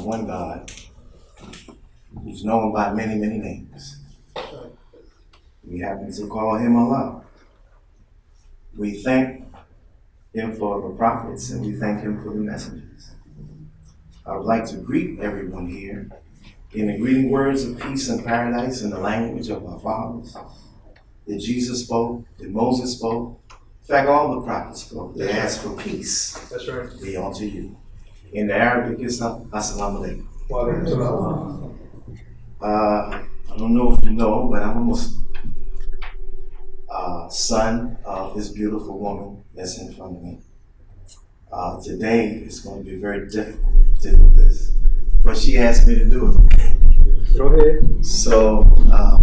One God who's known by many, many names. We happen to call him Allah. We thank him for the prophets and we thank him for the messengers. I would like to greet everyone here in the greeting words of peace and paradise in the language of our fathers that Jesus spoke, that Moses spoke. In fact, all the prophets spoke. They asked for peace. That's right. Be unto you. In the Arabic, it's Assalamu alaikum. I don't know if you know, but I'm almost son of this beautiful woman that's in front of me. Today is going to be very difficult to do this, but she asked me to do it. Go ahead. So I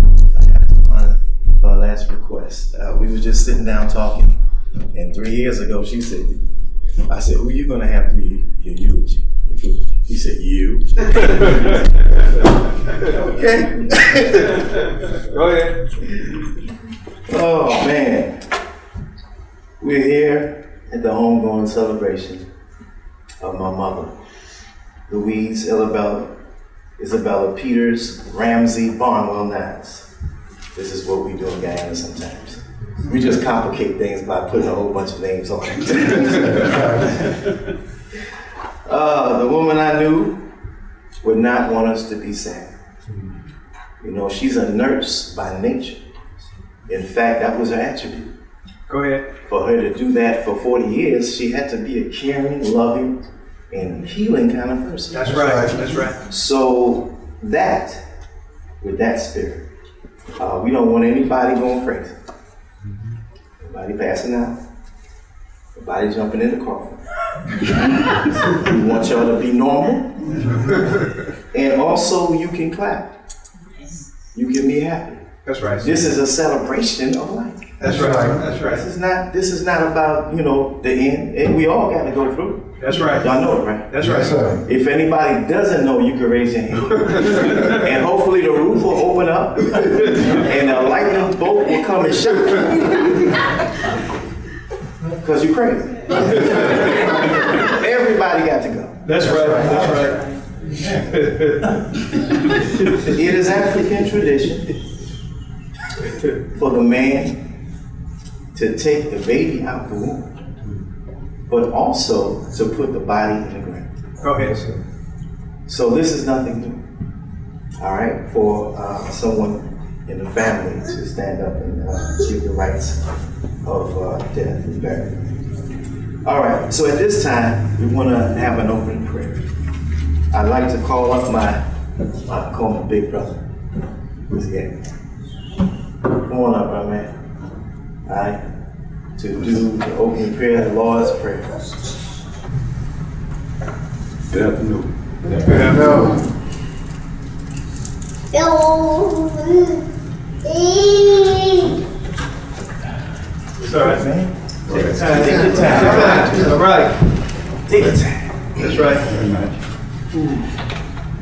have to honor her last request. We were just sitting down talking, and 3 years ago she said, I said, who are you going to have to be your eulogy? He said, you. Okay. Go ahead. Oh, man. We're here at the homegoing celebration of my mother, Louise Isabel Ramsey Barnwell Nials. This is what we do in Guyana sometimes. We just complicate things by putting a whole bunch of names on it. The woman I knew would not want us to be sad. You know, she's a nurse by nature. In fact, that was her attribute. Go ahead. For her to do that for 40 years, she had to be a caring, loving, and healing kind of person. That's right. That's right. So that, with that spirit, we don't want anybody going crazy. Nobody passing out. Nobody jumping in the coffin. We want y'all to be normal. And also, you can clap. You can be happy. That's right. This is a celebration of life. That's right. That's right. This is not about, the end. And we all got to go through. That's right. Y'all know it, right? That's right. Yes, if anybody doesn't know, you can raise your hand. And hopefully the roof will open up and a lightning bolt will come and shock you. Because you're crazy. Everybody got to go. That's right. That's right. It is African tradition for the man to take the baby out the womb, but also to put the body in the ground. Go ahead. So this is nothing new, all right, for someone in the family to stand up and give the rights of death and burial. All right, so at this time, we want to have an open prayer. I'd like to call up I call my big brother. Who's here? Come on up, my man. All right, to do the opening prayer, the Lord's Prayer. Good afternoon. Good afternoon. It's all right, man. Take your time. Take your time. All right. Take your time. That's right.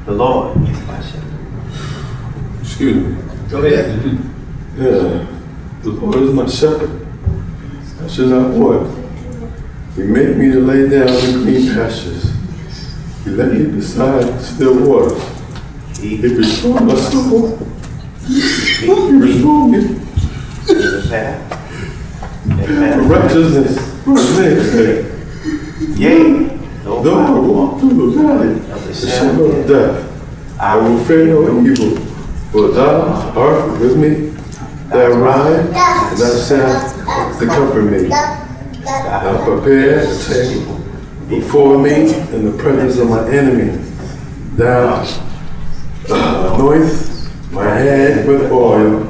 The Lord is my shepherd. Excuse me. Go ahead. Yeah. The Lord is my shepherd. I should not want. He made me to lay down in green pastures. He led me beside still waters. He restored my soul. He restored me In the path. for righteousness. For his name's sake. Yea, Though I walk through the valley of the shadow of death, I will fear no evil. For thou art with me. Thy rod and thy staff to comfort me. Thou prepare a table before me in the presence of my enemy. Thou anointest my head with oil.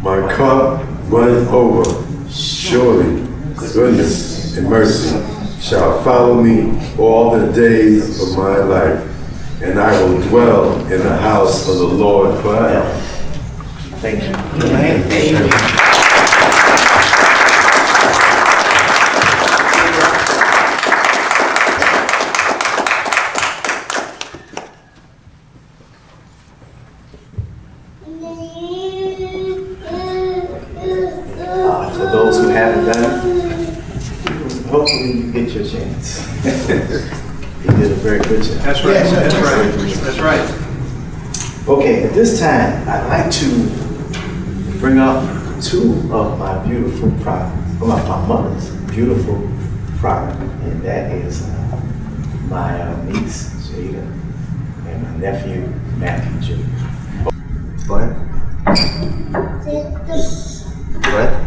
My cup runneth over. Surely goodness and mercy shall follow me all the days of my life, and I will dwell in the house of the Lord forever. thank you. Amen. For those who haven't done it, hopefully you get your chance. You did a very good job. That's right. That's right. That's right. Okay, at this time, I'd like to bring up two of my beautiful products, my mother's beautiful product, and that is my niece, Jada, and my nephew, Matthew Jr. Go ahead. Go ahead. That's right.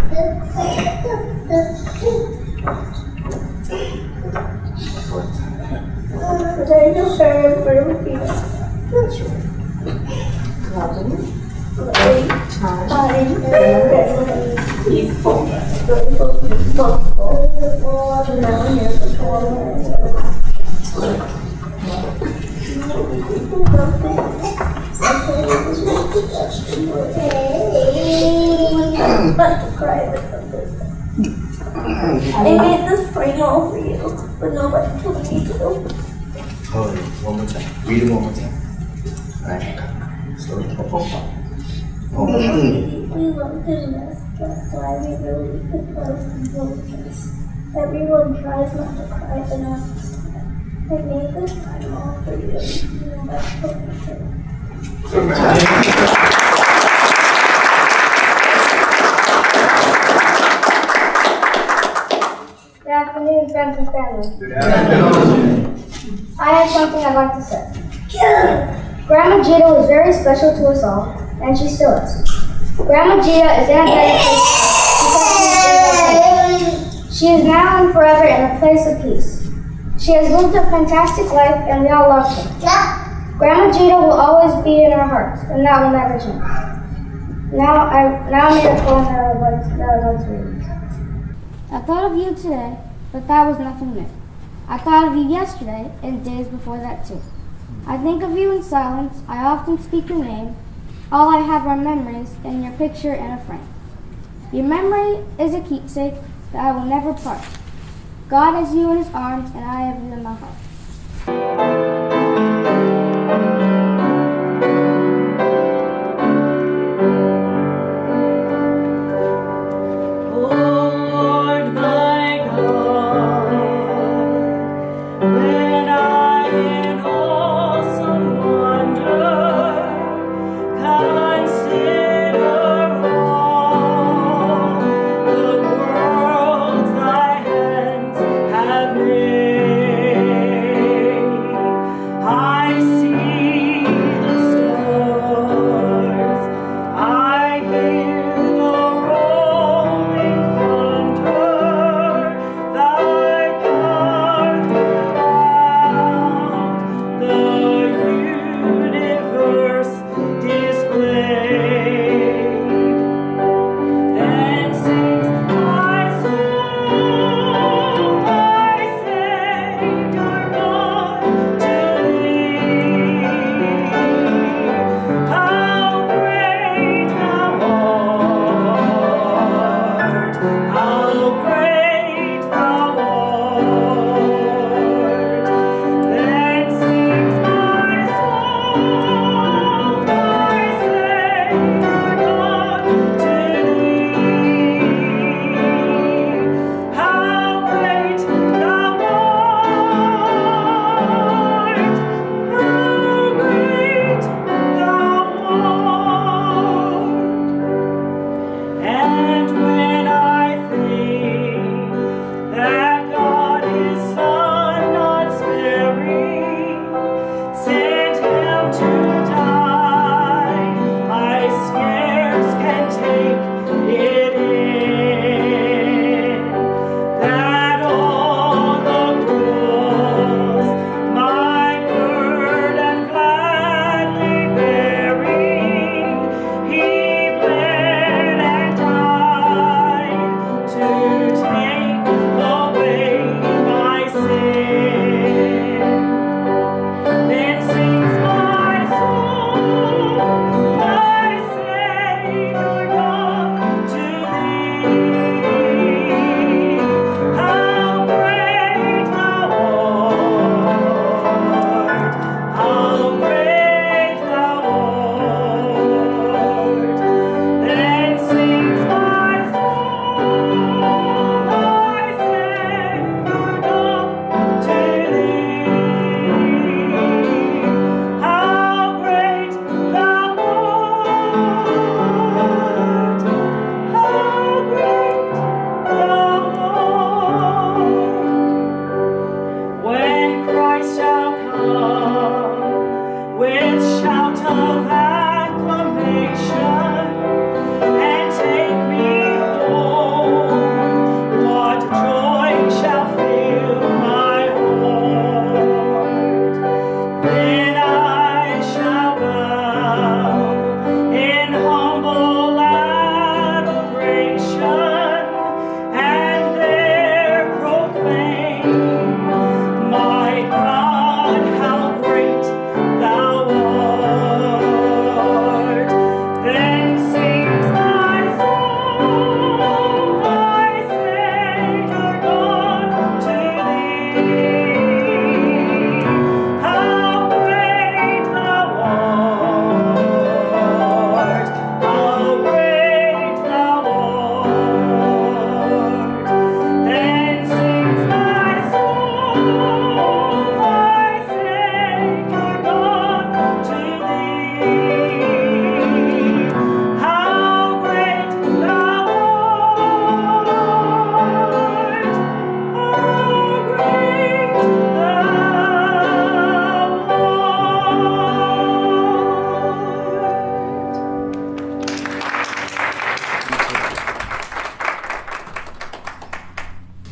I made this spring all for you, but nobody told me to. Hold it one more time. Read it one more time. All right. Slow down. We love goodness, that's why we really propose and focus. Everyone tries not to cry enough. I made this time all for you, that's perfect. Good afternoon, friends and family. Good afternoon. I have something I'd like to say. Grandma Gita was very special to us all, and she still is. Grandma Gita is in a better place. She is now and forever in a place of peace. She has lived a fantastic life, and we all love her. Grandma Gita will always be in our hearts, and that will never change. Now I made a poem that I would like to read. I thought of you today, but that was nothing new. I thought of you yesterday and days before that too. I think of you in silence, I often speak your name. All I have are memories and your picture in a frame. Your memory is a keepsake that I will never part. God has you in his arms and I have you in my heart.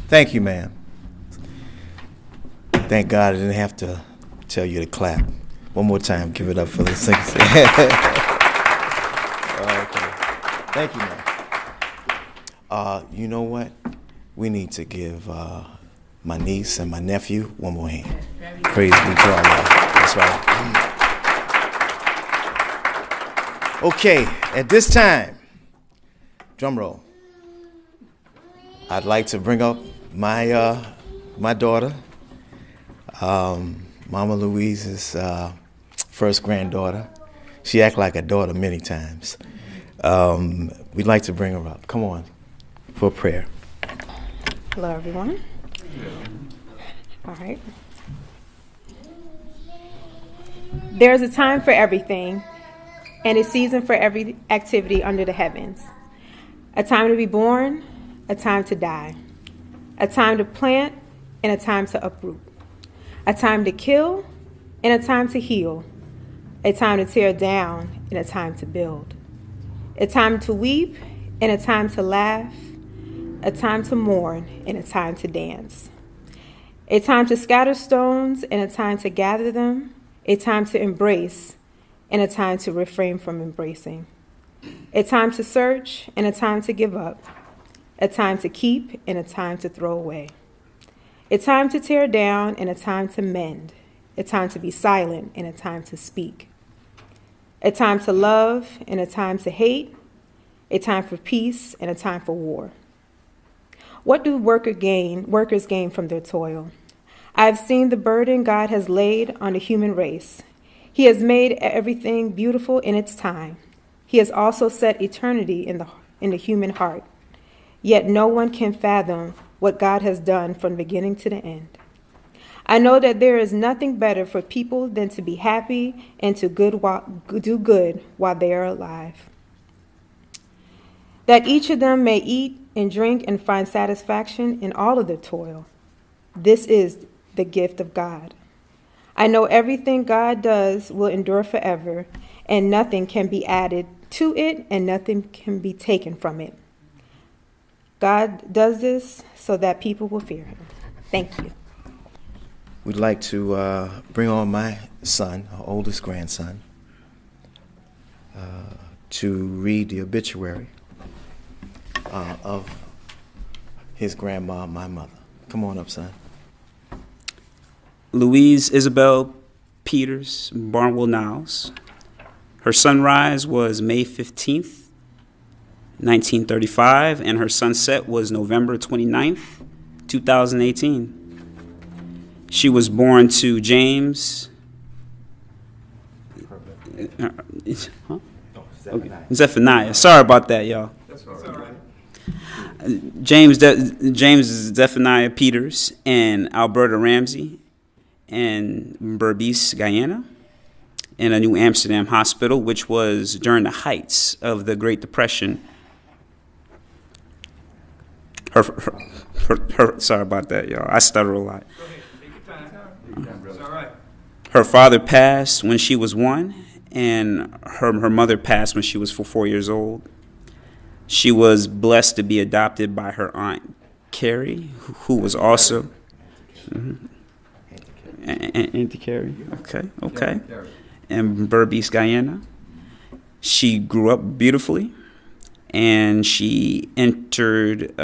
Thank you, ma'am. Thank God I didn't have to tell you to clap. One more time, give it up for the singers. Okay. Thank you, ma'am. You know what? We need to give my niece and my nephew one more hand. Praise be to our Lord. That's right. Okay, at this time, drum roll. I'd like to bring up my my daughter, Mama Louise's first granddaughter. She acts like a daughter many times. We'd like to bring her up. Come on, for prayer. Hello, everyone. All right. There's a time for everything, and a season for every activity under the heavens. A time to be born, a time to die. A time to plant, and a time to uproot. A time to kill, and a time to heal. A time to tear down, and a time to build. A time to weep, and a time to laugh. A time to mourn, and a time to dance. A time to scatter stones, and a time to gather them. A time to embrace, and a time to refrain from embracing. A time to search, and a time to give up. A time to keep, and a time to throw away. A time to tear down, and a time to mend. A time to be silent, and a time to speak. A time to love, and a time to hate. A time for peace, and a time for war. What do workers gain from their toil? I have seen the burden God has laid on the human race. He has made everything beautiful in its time. He has also set eternity in the human heart. Yet no one can fathom what God has done from beginning to the end. I know that there is nothing better for people than to be happy and to do good while they are alive. That each of them may eat and drink and find satisfaction in all of their toil. This is the gift of God. I know everything God does will endure forever, and nothing can be added to it, and nothing can be taken from it. God does this so that people will fear him. Thank you. We'd like to bring on my son, our oldest grandson, to read the obituary of his grandma, my mother. Come on up, son. Louise Isabel Barnwell Nials. Her sunrise was May 15th, 1935, and her sunset was November 29th, 2018. She was born to James Zephenia. Sorry about that, y'all. That's all right. James Zephenia Peters and Alberta Ramsey and Berbice, Guyana, in a New Amsterdam Hospital, which was during the heights of the Great Depression. Sorry about that, y'all. I stutter a lot. Go ahead. Take your time. It's all right. Her father passed when she was 1, and her mother passed when she was 4 years old. She was blessed to be adopted by her Aunt Carrie, who was also... Aunt Carrie, okay. And Berbice, Guyana. She grew up beautifully, and she entered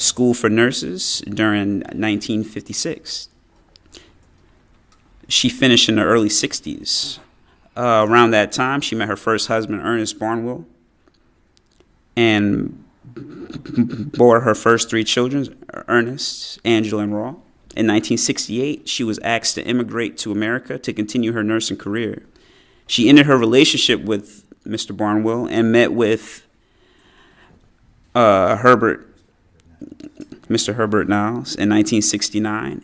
school for nurses during 1956. She finished in the early 60s. Around that time, she met her first husband, Ernest Barnwell, and bore her first 3 children, Ernest, Angela, and Rawle. In 1968, she was asked to immigrate to America to continue her nursing career. She ended her relationship with Mr. Barnwell and met with Mr. Herbert Nials in 1969,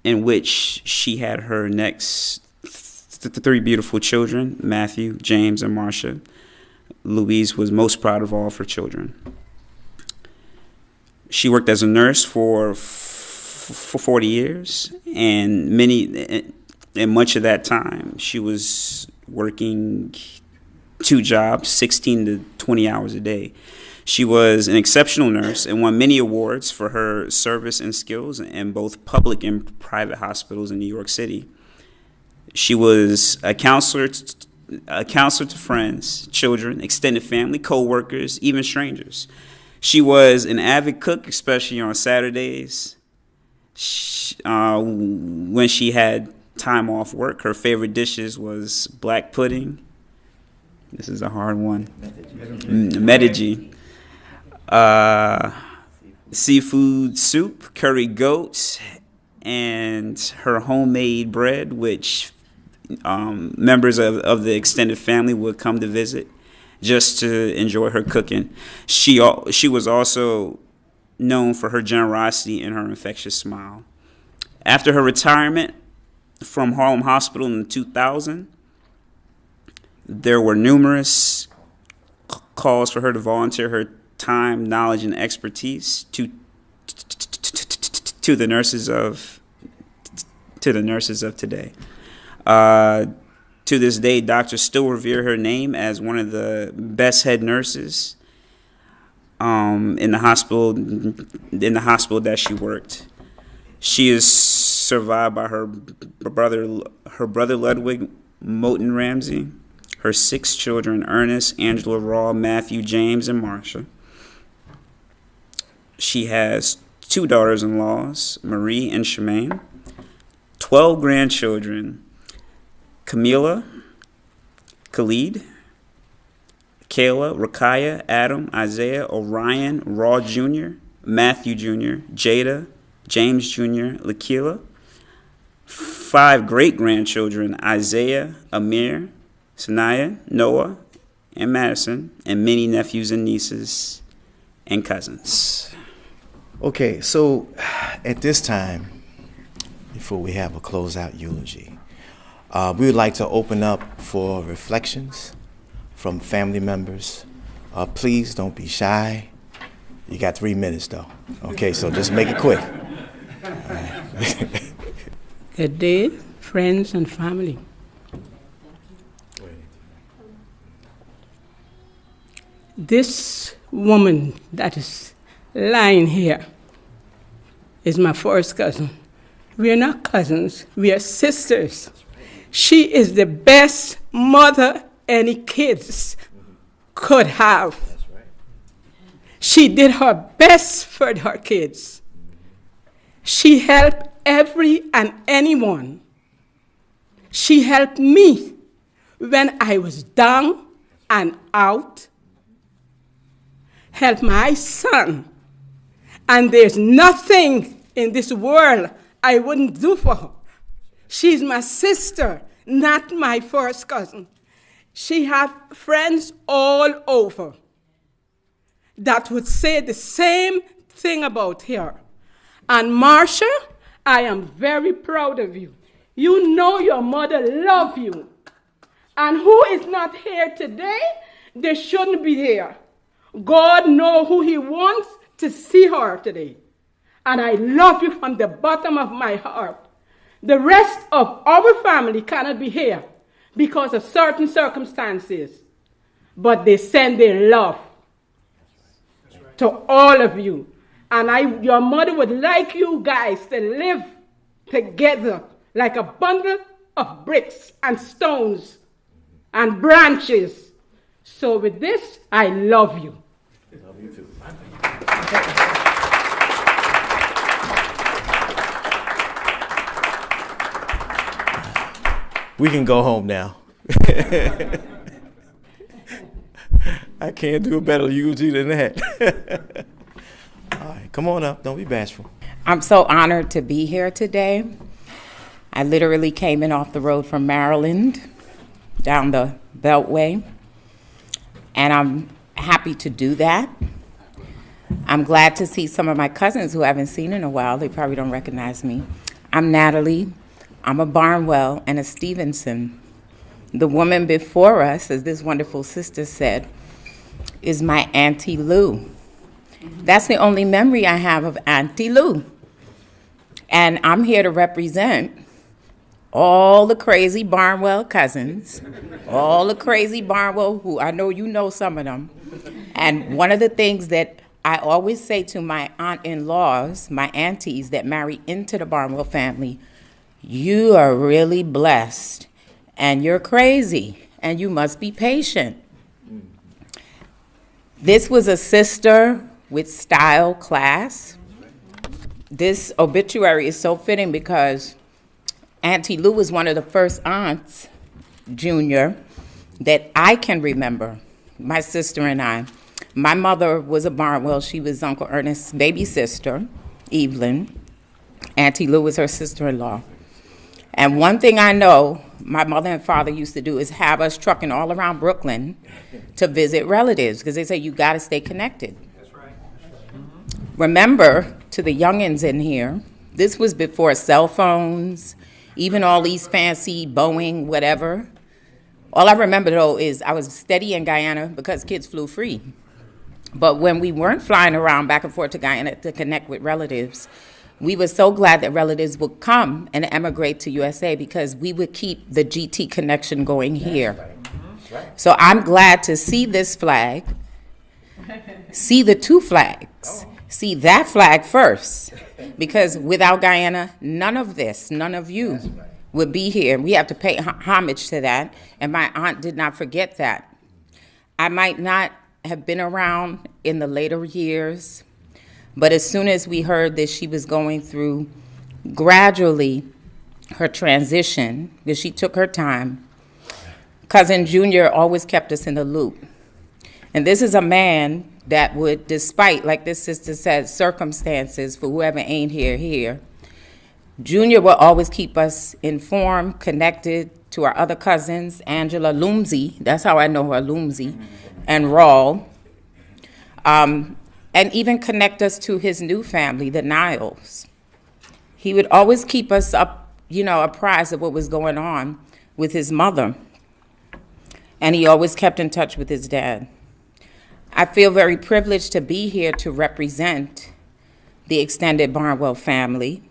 in which she had her next 3 beautiful children, Matthew, James, and Marsha. Louise was most proud of all of her children. She worked as a nurse for 40 years, and much of that time she was working 2 jobs, 16 to 20 hours a day. She was an exceptional nurse and won many awards for her service and skills in both public and private hospitals in New York City. She was a counselor to friends, children, extended family, co-workers, even strangers. She was an avid cook, especially on Saturdays. When she had time off work, her favorite dishes was black pudding. This is a hard one. Medigi. Seafood soup, curry goat, and her homemade bread, which members of the extended family would come to visit just to enjoy her cooking. She was also known for her generosity and her infectious smile. After her retirement from Harlem Hospital in 2000, there were numerous calls for her to volunteer her time, knowledge, and expertise to the nurses of today. To this day, doctors still revere her name as one of the best head nurses in the hospital that she worked. She is survived by her brother Ludwig Moten Ramsey, her 6 children, Ernest, Angela, Rawle, Matthew, James, and Marsha. She has 2 daughters-in-laws, Marie and Shemaine, 12 grandchildren, Camila, Khalid, Kayla, Rakaya, Adam, Isaiah, Orion, Raw Jr., Matthew Jr., Jada, James Jr., Lakila, 5 great-grandchildren, Isaiah, Amir, Sanaya, Noah, and Madison, and many nephews and nieces and cousins. Okay, so at this time, before we have a closeout eulogy, we would like to open up for reflections from family members. Please don't be shy. You got 3 minutes though. Okay, so just make it quick. Good day, friends and family. This woman that is lying here is my first cousin. We are not cousins, we are sisters. She is the best mother any kids could have. She did her best for her kids. She helped every and anyone. She helped me when I was down and out. Helped my son. And there's nothing in this world I wouldn't do for her. She's my sister, not my first cousin. She had friends all over that would say the same thing about her. And Marsha, I am very proud of you. You know your mother loves you. And who is not here today, they shouldn't be here. God knows who he wants to see her today. And I love you from the bottom of my heart. The rest of our family cannot be here because of certain circumstances. But they send their love to all of you. And your mother would like you guys to live together like a bundle of bricks and stones and branches. So with this, I love you. Love you too. We can go home now. I can't do a better eulogy than that. All right, come on up. Don't be bashful. I'm so honored to be here today. I literally came in off the road from Maryland, down the Beltway, and I'm happy to do that. I'm glad to see some of my cousins who I haven't seen in a while. They probably don't recognize me. I'm Natalie. I'm a Barnwell and a Stevenson. The woman before us, as this wonderful sister said, is my Auntie Lou. That's the only memory I have of Auntie Lou. And I'm here to represent all the crazy Barnwell cousins, all the crazy Barnwell who I know you know some of them. And one of the things that I always say to my aunt-in-laws, my aunties that marry into the Barnwell family, you are really blessed and you're crazy and you must be patient. This was a sister with style, class. This obituary is so fitting because Auntie Lou was one of the first aunts, Junior, that I can remember, my sister and I. My mother was a Barnwell. She was Uncle Ernest's baby sister, Evelyn. Auntie Lou was her sister-in-law. And one thing I know my mother and father used to do is have us trucking all around Brooklyn to visit relatives because they say you got to stay connected. That's right. Remember, to the youngins in here, this was before cell phones, even all these fancy Boeing, whatever. All I remember, though, is I was steady in Guyana because kids flew free. But when we weren't flying around back and forth to Guyana to connect with relatives, we were so glad that relatives would come and emigrate to USA because we would keep the GT connection going here. So I'm glad to see this flag, see the 2 flags, see that flag first, because without Guyana, none of this, none of you would be here. We have to pay homage to that, and my aunt did not forget that. I might not have been around in the later years, but as soon as we heard that she was going through gradually her transition, because she took her time, Cousin Junior always kept us in the loop. And this is a man that would, despite, like this sister said, circumstances, for whoever ain't here, Junior will always keep us informed, connected to our other cousins, Angela Lumsey, that's how I know her, Lumsey, and Rawle, and even connect us to his new family, the Nials. He would always keep us up, apprised of what was going on with his mother, and he always kept in touch with his dad. I feel very privileged to be here to represent the extended Barnwell family.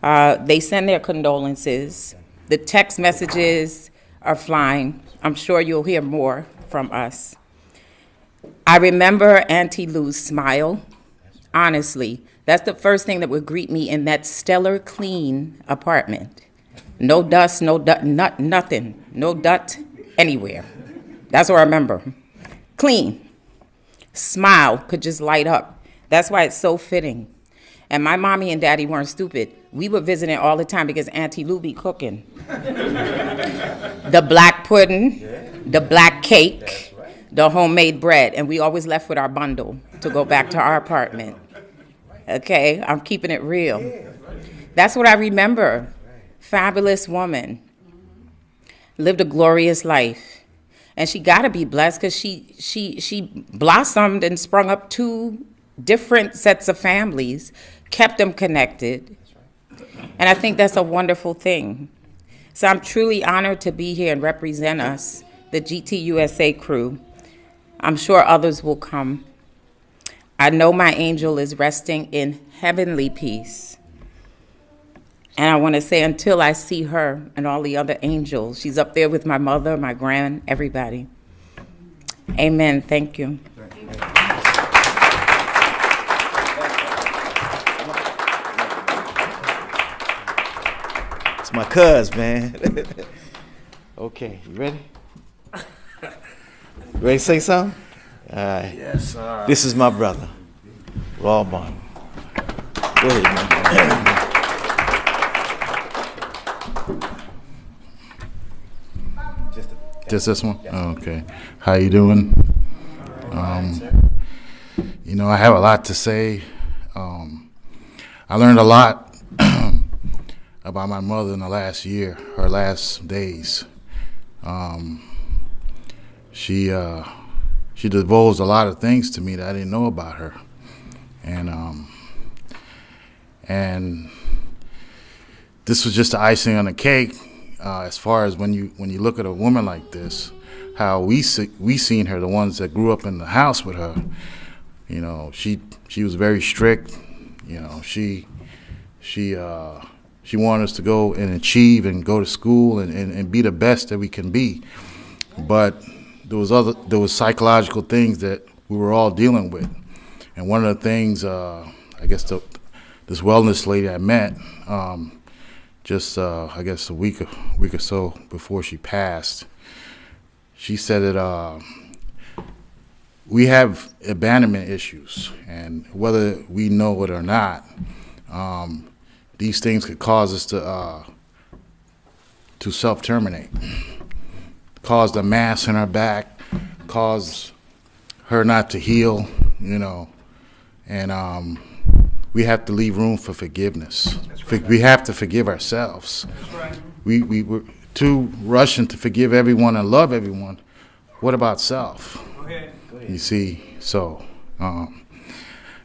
They send their condolences. The text messages are flying. I'm sure you'll hear more from us. I remember Auntie Lou's smile. Honestly, that's the first thing that would greet me in that stellar clean apartment. No dust, nothing. No dust anywhere. That's what I remember. Clean. Smile could just light up. That's why it's so fitting. And my mommy and daddy weren't stupid. We were visiting all the time because Auntie Lou be cooking. The black pudding, the black cake, the homemade bread, and we always left with our bundle to go back to our apartment. Okay, I'm keeping it real. That's what I remember. Fabulous woman. Lived a glorious life. And she got to be blessed because she blossomed and sprung up 2 different sets of families, kept them connected. And I think that's a wonderful thing. So I'm truly honored to be here and represent us, the GTUSA crew. I'm sure others will come. I know my angel is resting in heavenly peace. And I want to say, until I see her and all the other angels, she's up there with my mother, my grand, everybody. Amen. Thank you. It's my cuz, man. Okay, you ready? You ready to say something? All right. Yes, sir. This is my brother, Rawle Barnwell. Go ahead, man. Just this one? Oh, okay. How you doing? I have a lot to say. I learned a lot about my mother in the last year, her last days. She divulged a lot of things to me that I didn't know about her, and this was just the icing on the cake. As far as when you look at a woman like this, how we seen her, the ones that grew up in the house with her, she was very strict. She wanted us to go and achieve and go to school and be the best that we can be. But there was psychological things that we were all dealing with, and one of the things, I guess this wellness lady I met. Just I guess a week or so before she passed, she said that we have abandonment issues, and whether we know it or not, these things could cause us to self-terminate, cause the mass in our back, cause her not to heal, and we have to leave room for forgiveness. Right. We have to forgive ourselves. That's right. We were too rushing to forgive everyone and love everyone. What about self? Go ahead. You see, so I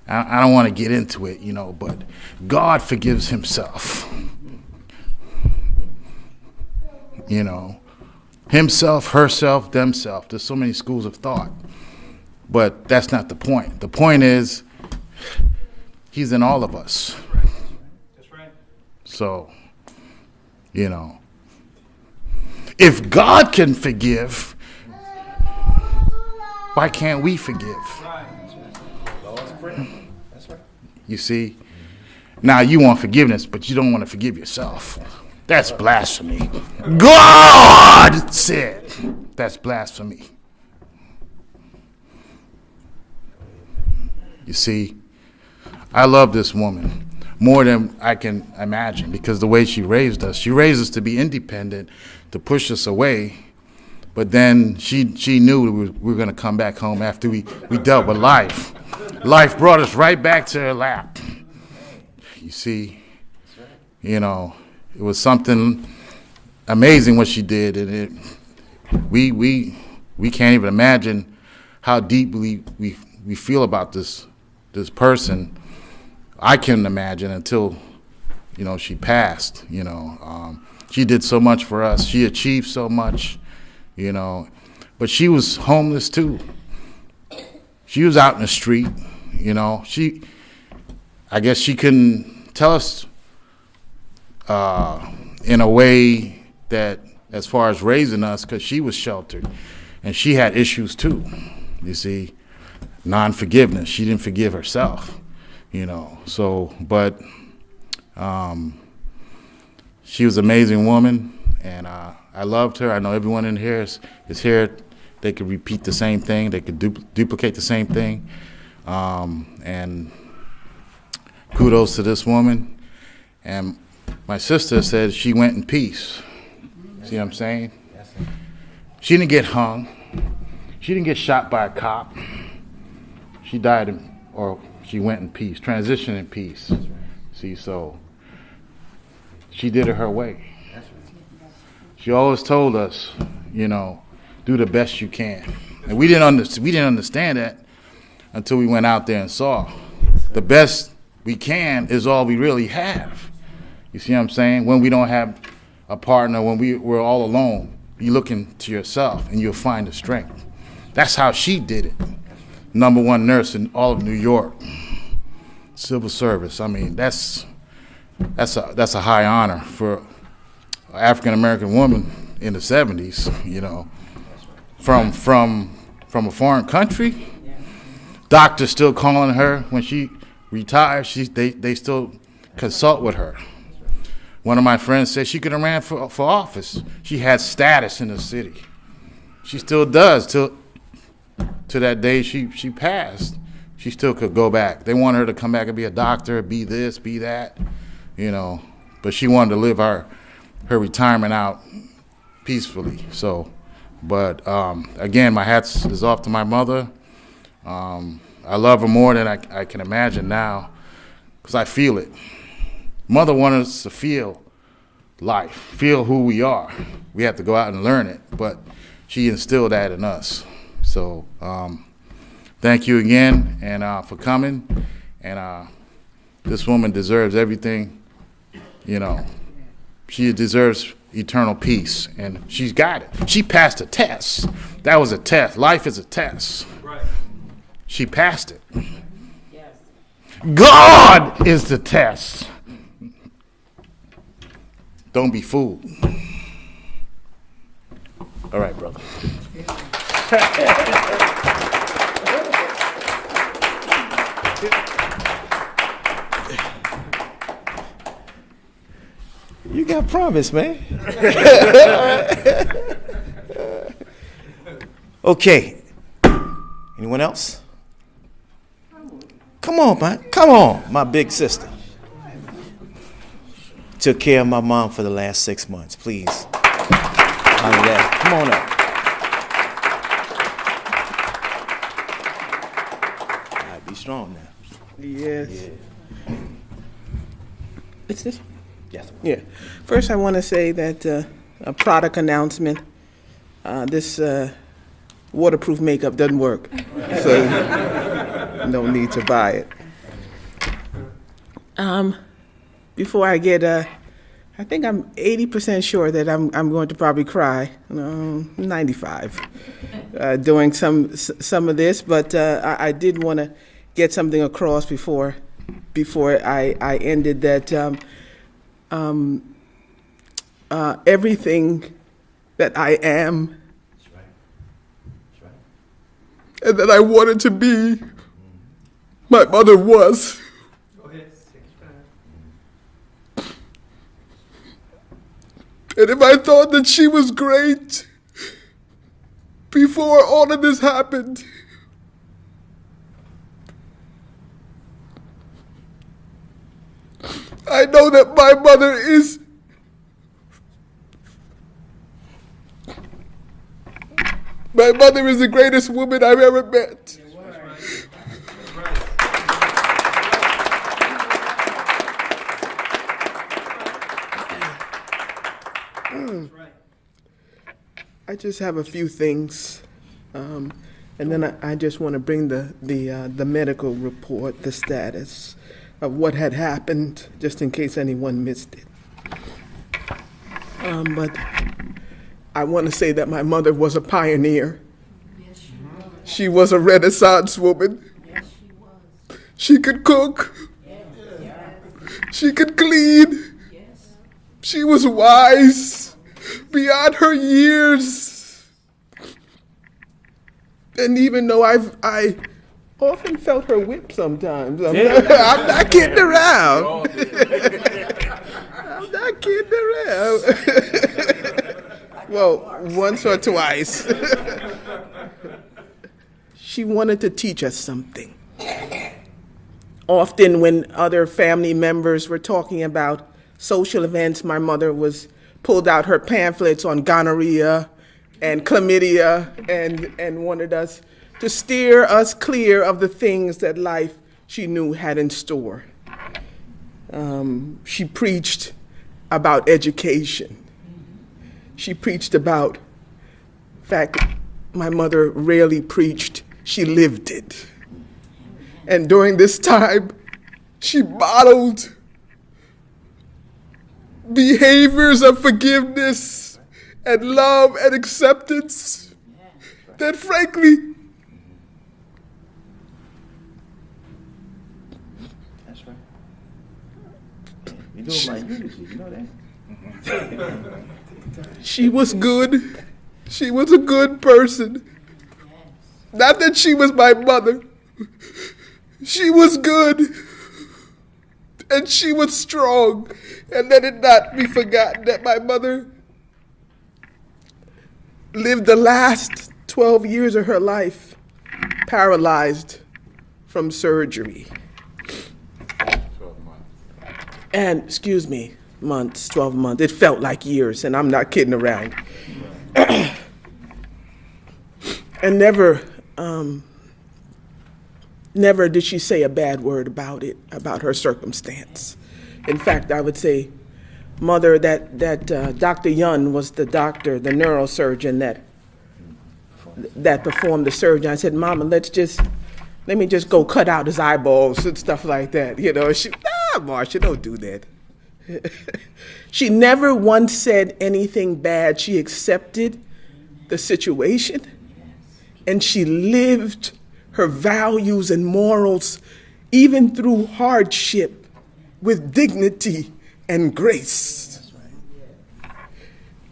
don't want to get into it, but God forgives himself. Himself, herself, themself. There's so many schools of thought. But that's not the point. The point is, he's in all of us. That's right. So, if God can forgive, why can't we forgive? You see? Now you want forgiveness, but you don't want to forgive yourself. That's blasphemy. God said that's blasphemy. You see? I love this woman more than I can imagine, because the way she raised us to be independent, to push us away, But then she knew we were going to come back home after we dealt with life. Life brought us right back to her lap. You see, you know, it was something amazing what she did, and we can't even imagine how deeply we feel about this person. I couldn't imagine until, you know, she passed. You know, she did so much for us. She achieved so much. You know, but she was homeless too. She was out in the street, you know. I guess she couldn't tell us in a way that, as far as raising us, because she was sheltered, and she had issues too. You see, non-forgiveness. She didn't forgive herself, you know. So, but she was an amazing woman, and I loved her. I know everyone in here is here. They could repeat the same thing. They could duplicate the same thing. And kudos to this woman. And my sister said she went in peace. See what I'm saying? She didn't get hung. She didn't get shot by a cop. She died, or she went in peace, transitioned in peace. See, so she did it her way. She always told us, you know, do the best you can. And we didn't understand that until we went out there and saw. The best we can is all we really have. You see what I'm saying? When we don't have a partner, when we're all alone, you look into yourself and you'll find the strength. That's how she did it. #1 nurse in all of New York. Civil service. I mean, that's a high honor for African American woman in the 70s, you know, from a foreign country. Doctors still calling her when she retired. They still consult with her. One of my friends said she could have ran for office. She had status in the city. She still does till that day she passed. She still could go back. They want her to come back and be a doctor, be this, be that, you know. But she wanted to live her retirement out peacefully. So, but again, my hat is off to my mother. I love her more than I can imagine now, because I feel it. Mother wanted us to feel life, feel who we are. We have to go out and learn it, but she instilled that in us. So thank you again and for coming. And this woman deserves everything, you know. She deserves eternal peace, and she's got it. She passed a test. That was a test. Life is a test. Right. She passed it. Yes. God is the test. Don't be fooled. All right, brother. You got promise, man. Okay. Anyone else? Come on, man. Come on, my big sister. Took care of my mom for the last 6 months. Please. Honor that. Come on up. All right, be strong now. Yes. Yeah. It's this? Yes. Yeah. First, I want to say that a product announcement. This waterproof makeup doesn't work, so no need to buy it. Before I get, I think I'm 80% sure that I'm going to probably cry. 95 doing some of this, but I did want to get something across before I ended that. Everything that I am and that I wanted to be, my mother was. Go ahead. Take your time. And if I thought that she was great before all of this happened, I know that my mother is My mother is the greatest woman I've ever met. I just have a few things, and then I just want to bring the medical report, the status of what had happened, just in case anyone missed it. But I want to say that my mother was a pioneer. Yes, she was. She was a Renaissance woman. Yes, she was. She could cook. Yes. She could clean. Yes. She was wise beyond her years. And even though I often felt her whip sometimes, I'm not kidding around. I'm not kidding around. Well, once or twice. She wanted to teach us something. Often when other family members were talking about social events, my mother pulled out her pamphlets on gonorrhea and chlamydia and wanted us to steer us clear of the things that life she knew had in store. She preached about education. She preached about, in fact, my mother rarely preached, she lived it. And during this time, she modeled behaviors of forgiveness and love and acceptance that frankly, That's right. You do it like you know that? she was good. She was a good person. Not that she was my mother. She was good. And she was strong. And let it not be forgotten that my mother lived the last 12 years of her life paralyzed from surgery. 12 months. And, 12 months. It felt like years, and I'm not kidding around. And never did she say a bad word about it, about her circumstance. In fact, I would say, Mother, that Dr. Yun was the doctor, the neurosurgeon that performed the surgery. I said, Mama, let me just go cut out his eyeballs and stuff like that. You know, Marsha, don't do that. She never once said anything bad. She accepted the situation, and she lived her values and morals, even through hardship, with dignity and grace.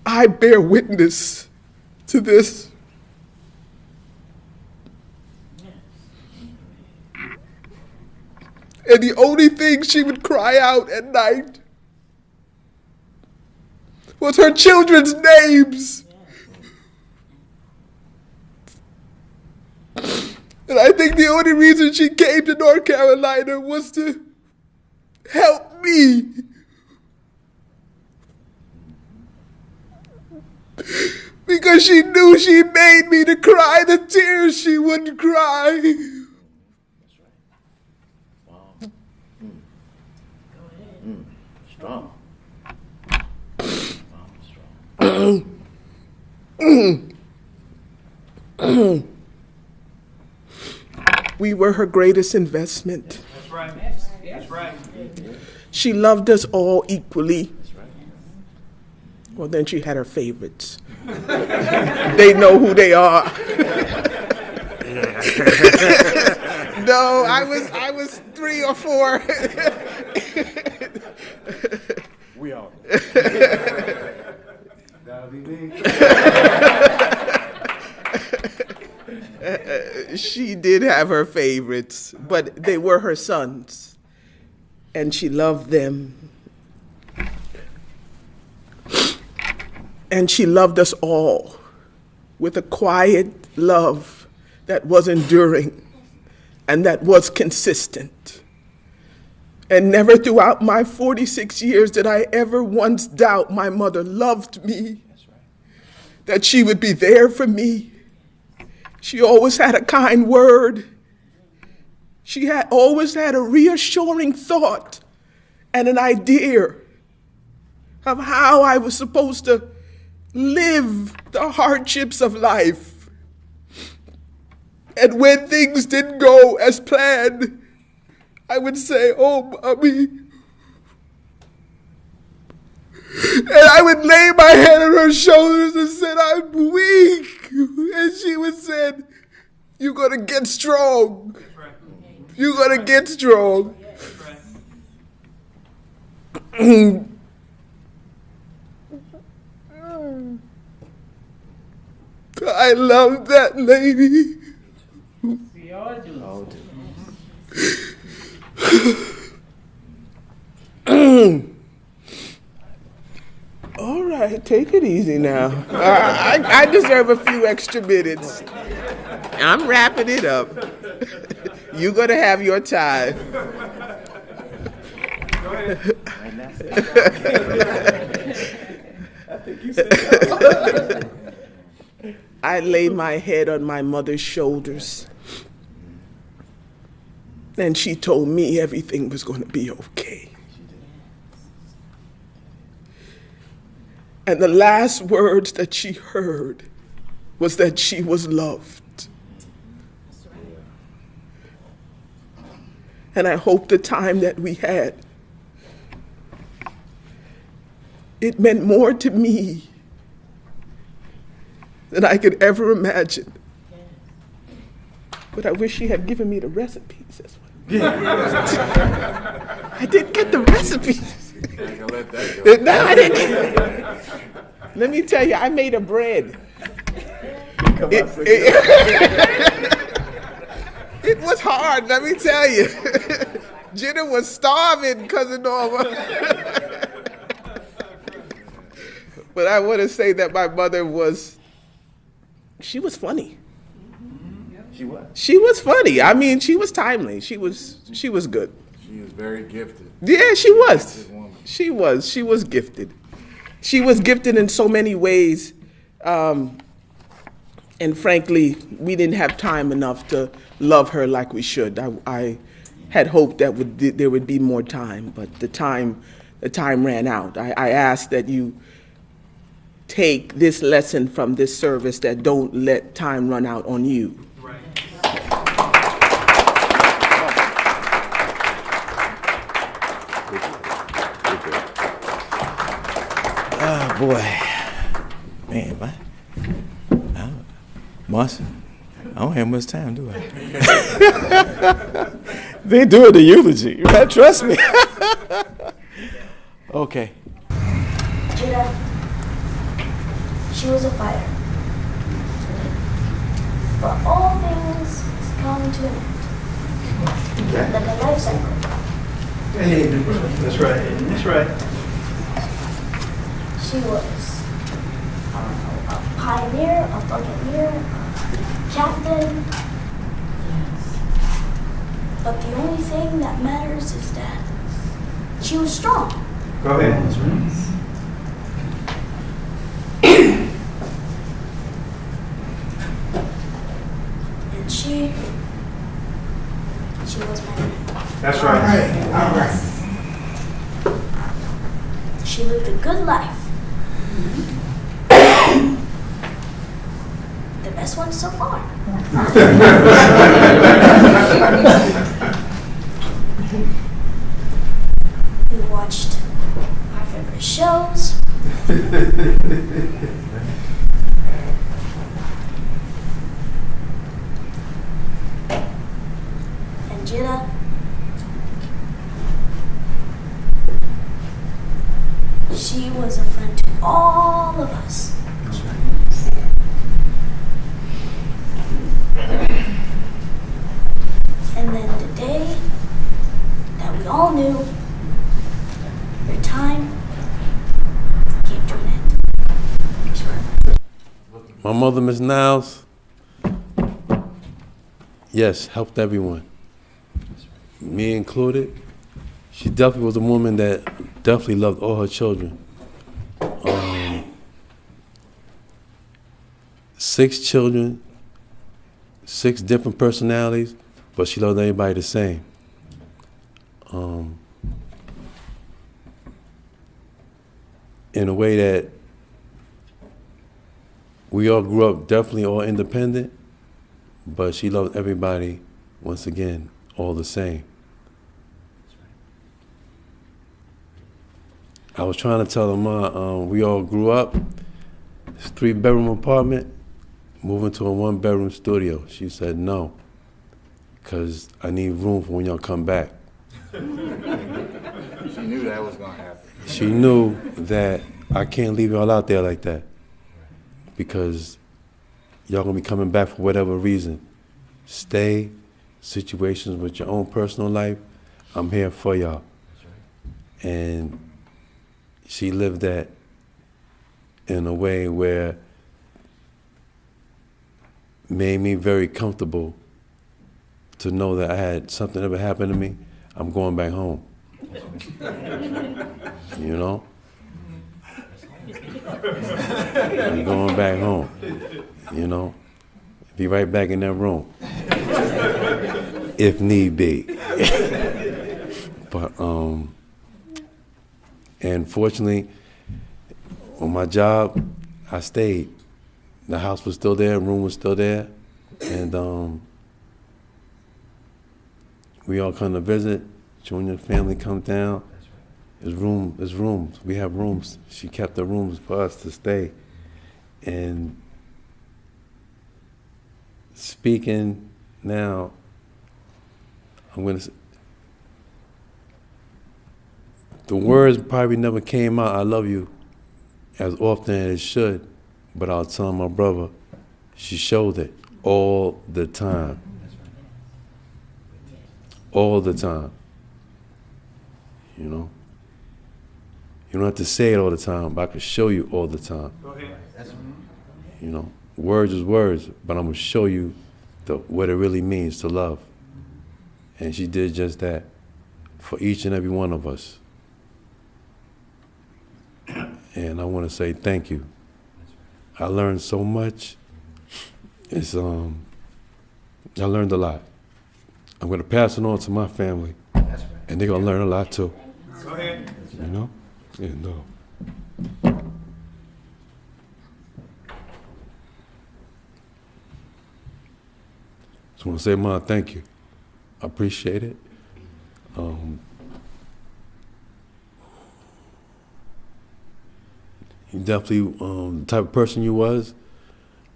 I bear witness to this. And the only thing she would cry out at night was her children's names. And I think the only reason she came to North Carolina was to help me. Because she knew she made me to cry the tears she wouldn't cry. That's right. Wow. Go ahead. Strong. Strong. We were her greatest investment. That's right. That's right. She loved us all equally. That's right. Well, then she had her favorites. They know who they are. No, I was 3 or 4. We all. That'll be me. She did have her favorites, but they were her sons, and she loved them. And she loved us all with a quiet love that was enduring and that was consistent. And never throughout my 46 years did I ever once doubt my mother loved me, that she would be there for me, She always had a kind word. She had always had a reassuring thought and an idea of how I was supposed to live the hardships of life. And when things didn't go as planned, I would say, "Oh, Mommy." And I would lay my head on her shoulders and said, "I'm weak." And she would say, "You're gonna get strong. You're gonna get strong." I love that lady. We all do. All right, take it easy now. I deserve a few extra minutes. I'm wrapping it up. You're going to have your time. I laid my head on my mother's shoulders, and she told me everything was going to be okay. And the last words that she heard was that she was loved. And I hope the time that we had, it meant more to me than I could ever imagine. But I wish she had given me the recipes as well. I didn't get the recipes. No, I didn't. Let me tell you, I made a bread. It was hard, let me tell you. Jenna was starving, Cousin Norma. But I want to say that my mother she was funny. She was funny. I mean, she was timely. She was good. She was very gifted. Yeah, she was. She was gifted. She was gifted in so many ways. And frankly, we didn't have time enough to love her like we should. I had hoped that there would be more time, but the time ran out. I ask that you take this lesson from this service, that don't let time run out on you. Right. Oh boy, man, Marsha, I don't have much time, do I? They doing the eulogy, right? Trust me. Okay. Judah, she was a fighter. But all things come to an end. Like a life cycle. Hey, that's right. That's right. She was a pioneer, a buccaneer, a captain. But the only thing that matters is that she was strong. Go ahead. That's right. And she was my friend. That's right. All right. She lived a good life. The best one so far. We watched our favorite shows. And Jenna, she was a friend to all of us. And then the day that we all knew their time came to an end. My mother, Miss Nials, yes, helped everyone, me included. She definitely was a woman that definitely loved all her children. 6 children, 6 different personalities, but she loved everybody the same. In a way that we all grew up definitely all independent, but she loved everybody, once again, all the same. I was trying to tell her, Ma, we all grew up, it's a 3-bedroom apartment, moving to a 1-bedroom studio. She said no, because I need room for when y'all come back. She knew that was going to happen. She knew that I can't leave y'all out there like that, because y'all gonna be coming back for whatever reason. Stay, situations with your own personal life, I'm here for y'all. And she lived that in a way where made me very comfortable to know that I had something ever happen to me, I'm going back home. You know? I'm going back home, you know? Be right back in that room, if need be. But, and fortunately, on my job, I stayed. The house was still there, room was still there, and we all come to visit. Junior family come down. There's rooms. We have rooms. She kept the rooms for us to stay. And speaking now, I'm gonna say, the words probably never came out, I love you, as often as it should, but I was telling my brother, she showed it all the time. All the time. You know? You don't have to say it all the time, but I can show you all the time. Go ahead. You know, words is words, but I'm gonna show you what it really means to love. And she did just that for each and every one of us. And I want to say thank you. I learned so much. I learned a lot. I'm gonna pass it on to my family, and they're gonna learn a lot too. Go ahead. You know? And just want to say, Ma, thank you. I appreciate it. You definitely, the type of person you was,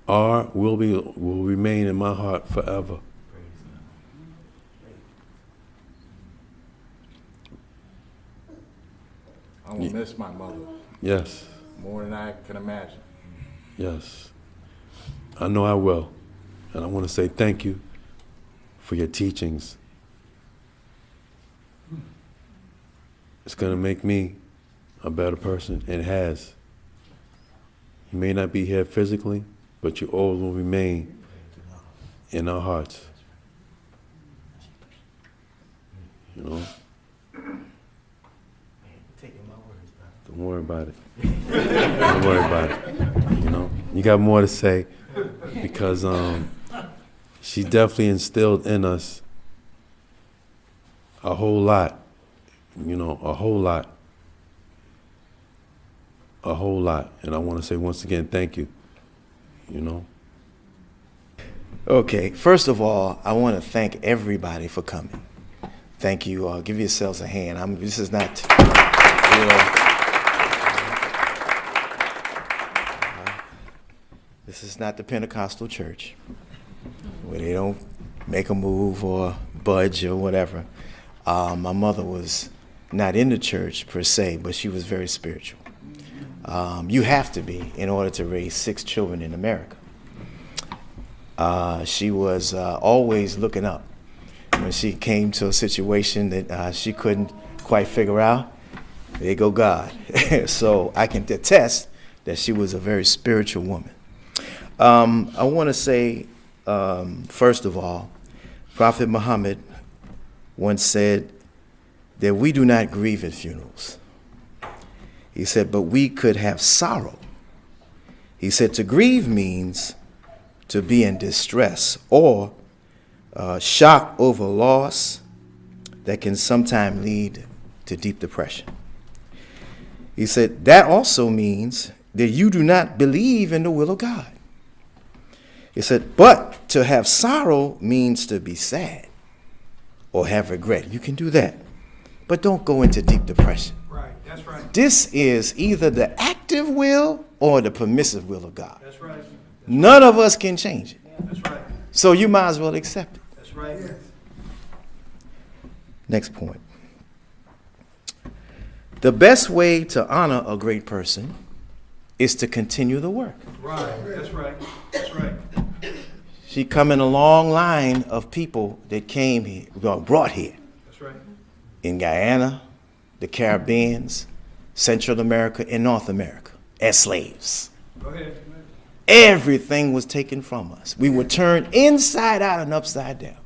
will remain in my heart forever. I will miss my mother. Yes. More than I can imagine. Yes. I know I will. And I want to say thank you for your teachings. It's going to make me a better person, and it has. You may not be here physically, but you always will remain in our hearts. You know? Don't worry about it. Don't worry about it. You know? You got more to say, because she definitely instilled in us a whole lot. You know, a whole lot. A whole lot. And I want to say once again, thank you. You know? Okay, first of all, I want to thank everybody for coming. Thank you. Give yourselves a hand. This is not this is not the Pentecostal church where they don't make a move or budge or whatever. My mother was not in the church per se, but she was very spiritual. You have to be in order to raise 6 children in America. She was always looking up. When she came to a situation that she couldn't quite figure out, there go God. So I can attest that she was a very spiritual woman. I want to say, first of all, Prophet Muhammad once said that we do not grieve at funerals. He said, but we could have sorrow. He said to grieve means to be in distress or shock over loss that can sometimes lead to deep depression. He said that also means that you do not believe in the will of God. He said, but to have sorrow means to be sad or have regret. You can do that, but don't go into deep depression. Right, that's right. This is either the active will or the permissive will of God. That's right. None of us can change it. That's right. So you might as well accept it. That's right. Next point. The best way to honor a great person is to continue the work. Right, that's right. That's right. She come in a long line of people that came here, brought here. That's right. In Guyana, the Caribbean, Central America, and North America as slaves. Go ahead. Everything was taken from us. We were turned inside out and upside down.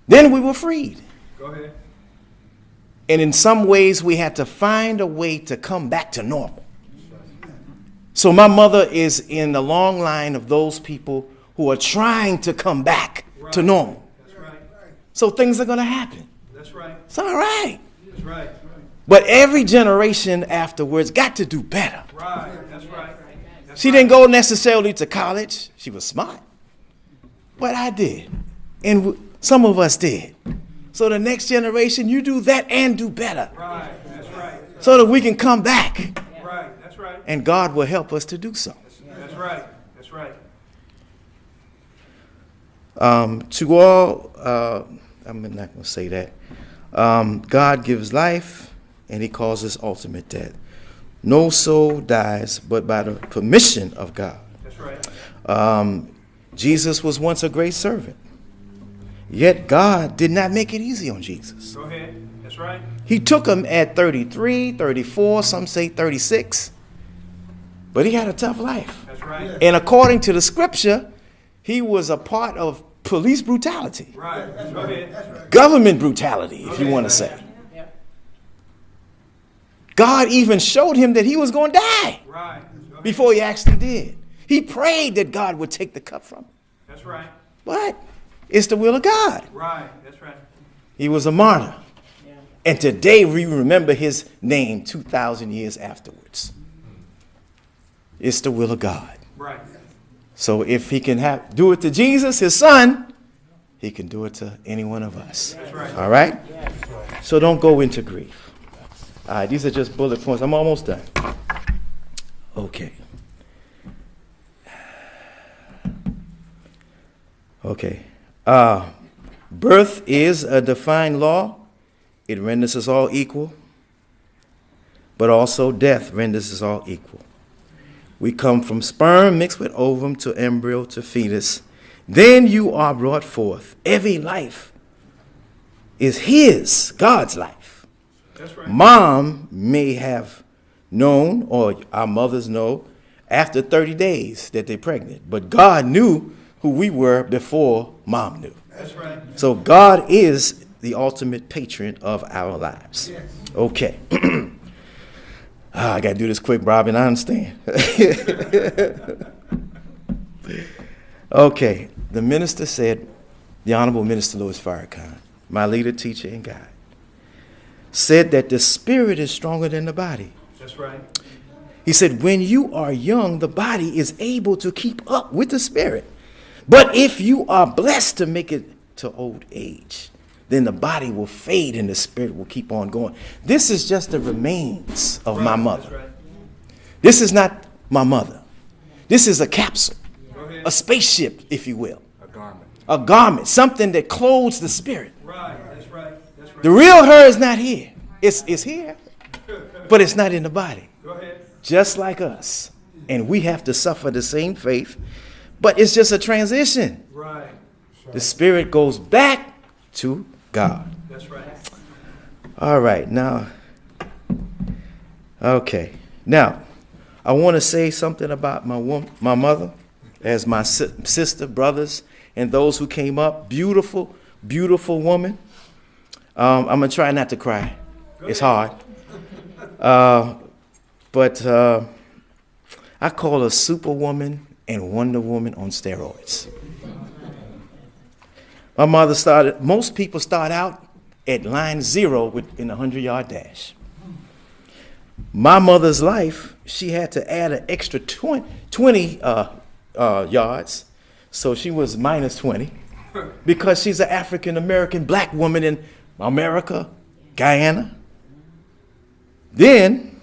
Then we were freed. Go ahead. And in some ways, we had to find a way to come back to normal. So my mother is in the long line of those people who are trying to come back to normal. That's right. So things are going to happen. That's right. It's all right. That's right. But every generation afterwards got to do better. Right, that's right. She didn't go necessarily to college. She was smart. But I did. And some of us did. So the next generation, you do that and do better. Right, that's right. So that we can come back. Right, that's right. And God will help us to do so. That's right. That's right. To all, I'm not going to say that. God gives life and he causes ultimate death. No soul dies but by the permission of God. That's right. Jesus was once a great servant. Yet God did not make it easy on Jesus. Go ahead. That's right. He took him at 33, 34, some say 36. But he had a tough life. That's right. And according to the scripture, he was a part of police brutality. Right. Go ahead. Government brutality, if you want to say. God even showed him that he was going to die Right. before he actually did. He prayed that God would take the cup from him. That's right. But it's the will of God. Right. That's right. He was a martyr. And today we remember his name 2,000 years afterwards. It's the will of God. Right. So if he can do it to Jesus, his son, he can do it to any one of us. That's right. All right? So don't go into grief. All right, these are just bullet points. I'm almost done. Okay. Okay. Birth is a defined law. It renders us all equal. But also death renders us all equal. We come from sperm mixed with ovum to embryo to fetus. Then you are brought forth. Every life is his, God's life. That's right. Mom may have known, or our mothers know, after 30 days that they're pregnant. But God knew who we were before mom knew. That's right. So God is the ultimate patron of our lives. Yes. Okay. I got to do this quick, Robin. I understand. Okay. The minister said, the Honorable Minister Louis Farrakhan, my leader, teacher, and guide, said that the spirit is stronger than the body. That's right. He said, when you are young, the body is able to keep up with the spirit. But if you are blessed to make it to old age, then the body will fade and the spirit will keep on going. This is just the remains of my mother. That's right. This is not my mother. This is a capsule, Go ahead. a spaceship, if you will. A garment. A garment, something that clothes the spirit. Right. That's right. That's right. The real her is not here. It's here, but it's not in the body. Go ahead. Just like us. And we have to suffer the same fate, but it's just a transition. Right. The spirit goes back to God. That's right. All right, now, okay. Now, I want to say something about my mother, as my sister, brothers, and those who came up. Beautiful, beautiful woman. I'm going to try not to cry. It's hard. But I call her superwoman and Wonder Woman on steroids. My mother most people start out at line 0 in a 100-yard dash. My mother's life, she had to add an extra 20 yards, so she was minus 20, because she's an African-American black woman in America, Guyana. Then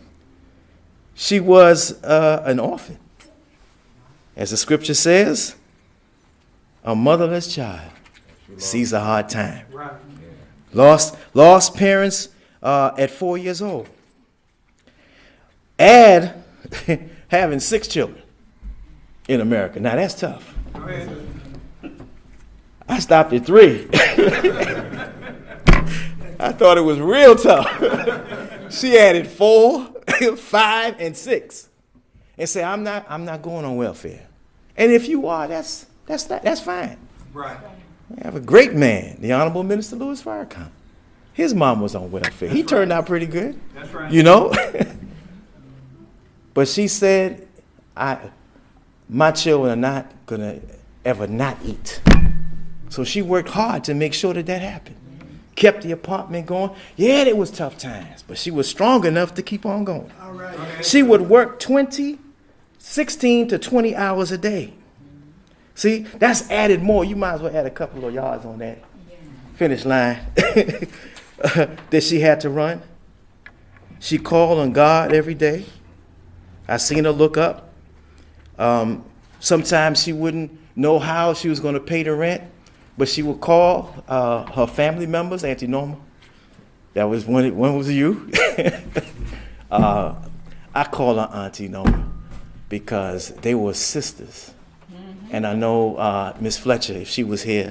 she was an orphan. As the scripture says, a motherless child sees a hard time. Lost parents at 4 years old. Add having 6 children in America. Now that's tough. I stopped at 3. I thought it was real tough. She added 4, 5, and 6, and said, "I'm not going on welfare." And if you are, that's fine. Right. We have a great man, the Honorable Minister Louis Farrakhan. His mom was on welfare. He turned out pretty good. That's right. You know? But she said, my children are not going to ever not eat. So she worked hard to make sure that happened. Kept the apartment going. Yeah, it was tough times, but she was strong enough to keep on going. All right. Okay. She would work 16 to 20 hours a day. See, that's added more. You might as well add a couple of yards on that finish line that she had to run. She called on God every day. I seen her look up. Sometimes she wouldn't know how she was going to pay the rent, but she would call her family members, Auntie Norma. That was when was you? I call her Auntie Norma because they were sisters. And I know Miss Fletcher, if she was here,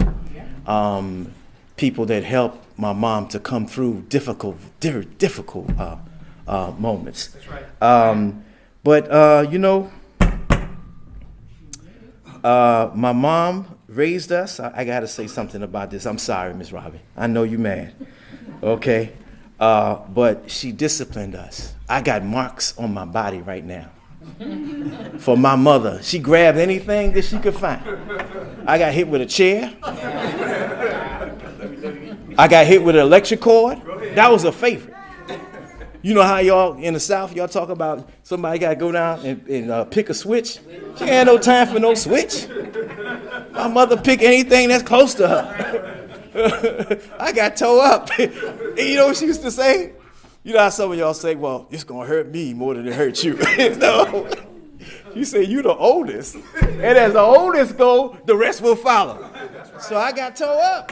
people that helped my mom to come through difficult moments. That's right. But you know, my mom raised us. I got to say something about this. I'm sorry, Miss Robin. I know you mad. Okay. But she disciplined us. I got marks on my body right now. For my mother. She grabbed anything that she could find. I got hit with a chair. I got hit with an electric cord. That was a favorite. You know how y'all in the South, y'all talk about somebody got to go down and pick a switch? She ain't had no time for no switch. My mother picked anything that's close to her. I got tore up. And you know what she used to say? You know how some of y'all say, well, it's going to hurt me more than it hurts you. No. You say you the oldest. And as the oldest go, the rest will follow. So I got tore up.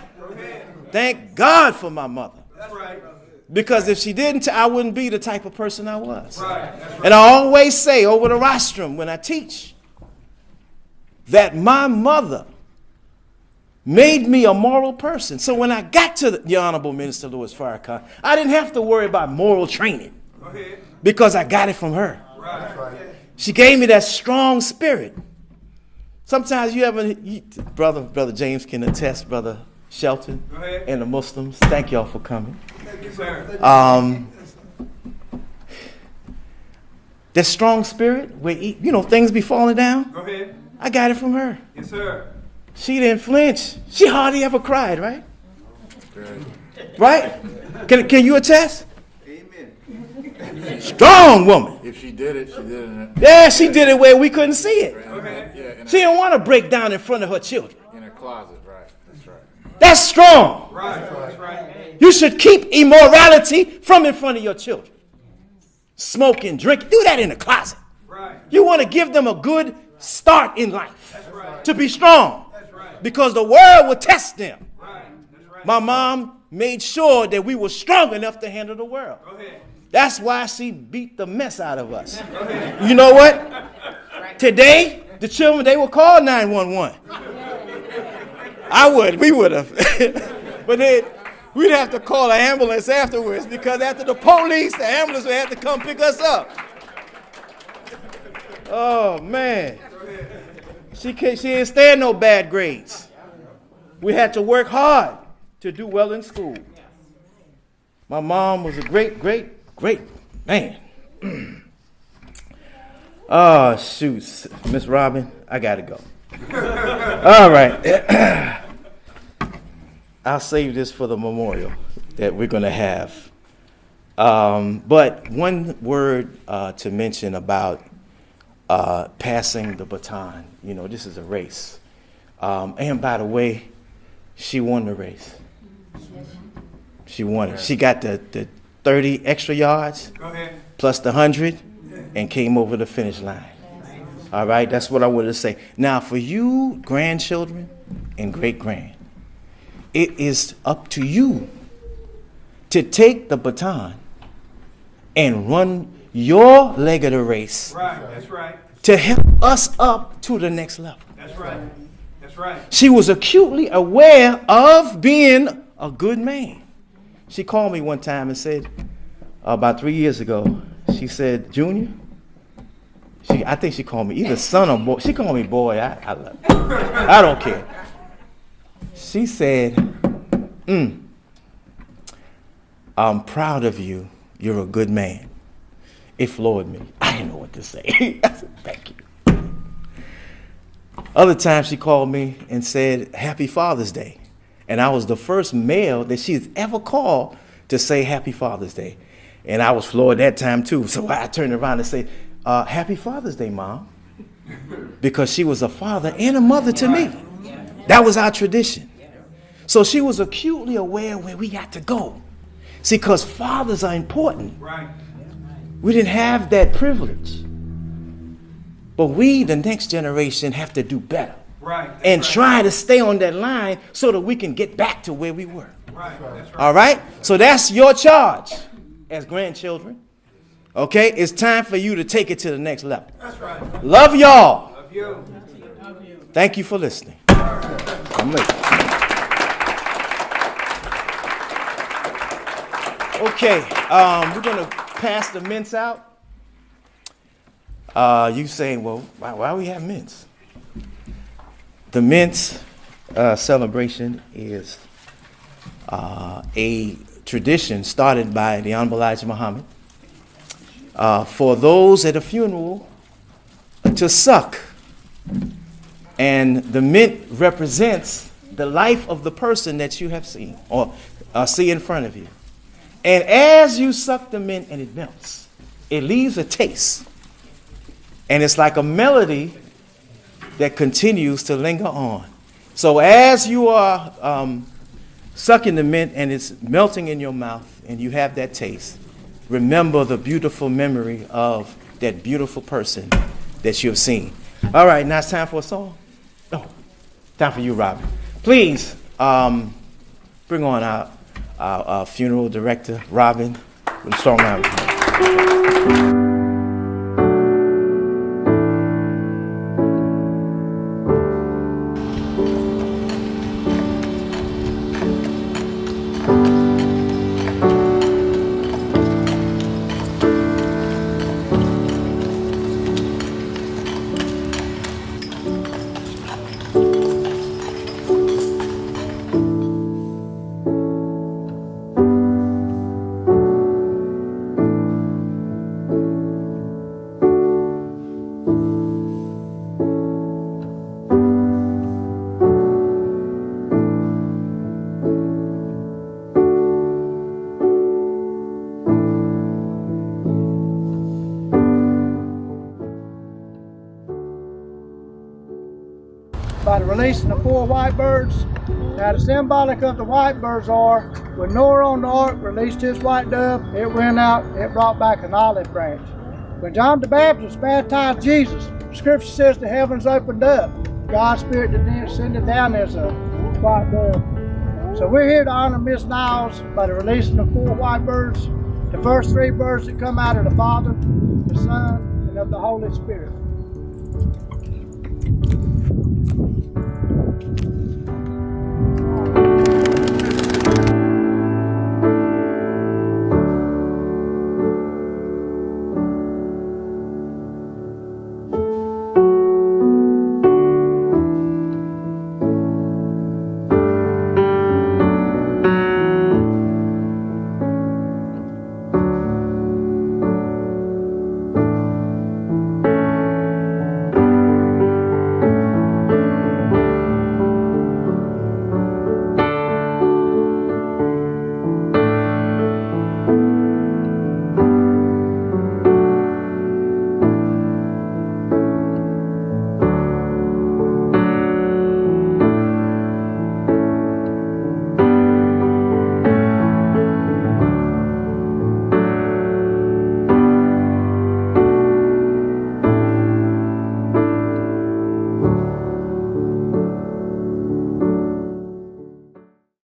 Thank God for my mother. That's right. Because if she didn't, I wouldn't be the type of person I was. Right. And I always say over the rostrum when I teach that my mother made me a moral person. So when I got to the Honorable Minister Louis Farrakhan, I didn't have to worry about moral training because I got it from her. Right. She gave me that strong spirit. Sometimes Brother James can attest, Brother Shelton, and the Muslims. Thank y'all for coming. Thank you, sir. That strong spirit, where things be falling down. Go ahead. I got it from her. Yes, sir. She didn't flinch. She hardly ever cried, right? Right? Can you attest? Amen. Strong woman. If she did it, she did it. Yeah, she did it where we couldn't see it. Okay. She didn't want to break down in front of her children. In her closet, right? That's right. That's strong. Right. That's right. You should keep immorality from in front of your children. Smoking, drinking, do that in the closet. Right. You want to give them a good start in life. That's right. To be strong. That's right. Because the world will test them. Right. That's right. My mom made sure that we were strong enough to handle the world. Go ahead. That's why she beat the mess out of us. You know what? Today, the children, they will call 911. We would have. But then we'd have to call an ambulance afterwards because after the police, the ambulance would have to come pick us up. Oh, man. She didn't stand no bad grades. We had to work hard to do well in school. My mom was a great man. Oh, shoot, Miss Robin, I gotta go. All right. I'll save this for the memorial that we're gonna have. But one word to mention about passing the baton. You know, this is a race. And by the way, she won the race. She won it. She got the 30 extra yards plus the 100 and came over the finish line. All right, that's what I wanted to say. Now, for you grandchildren and great-grand, it is up to you to take the baton and run your leg of the race. Right, that's right. To help us up to the next level. That's right. That's right. She was acutely aware of being a good man. She called me one time and said, about 3 years ago, she said, Junior, I think she called me either son or boy. She called me boy. I love it. I don't care. She said, I'm proud of you. You're a good man. It floored me. I didn't know what to say. I said, thank you. Other times she called me and said, Happy Father's Day. And I was the first male that she's ever called to say Happy Father's Day. And I was floored that time too. So I turned around and said, Happy Father's Day, Mom. Because she was a father and a mother to me. That was our tradition. So she was acutely aware where we got to go. See, because fathers are important. Right. We didn't have that privilege. But we, the next generation, have to do better. Right. And try to stay on that line so that we can get back to where we were. Right. That's right. All right? So that's your charge as grandchildren. Okay? It's time for you to take it to the next level. That's right. Love y'all. Love you. Thank you for listening. I'm late. Okay, we're going to pass the mints out. You saying, well, why we have mints? The mints celebration is a tradition started by the Honorable Elijah Muhammad for those at a funeral to suck. And the mint represents the life of the person that you have seen or see in front of you. And as you suck the mint and it melts, it leaves a taste. And it's like a melody that continues to linger on. So as you are sucking the mint and it's melting in your mouth and you have that taste, remember the beautiful memory of that beautiful person that you've seen. All right, now it's time for a song. Oh, time for you, Robin. Please bring on our funeral director, Robin, with a strong round of applause. By the releasing of 4 white birds. Now the symbolic of the white birds are, when Noah on the ark released his white dove, it went out, it brought back an olive branch. When John the Baptist baptized Jesus, Scripture says the heavens opened up. God's Spirit descended down as a white dove. So we're here to honor Miss Nials by the releasing of 4 white birds, the first 3 birds that come out of the Father, the Son, and of the Holy Spirit.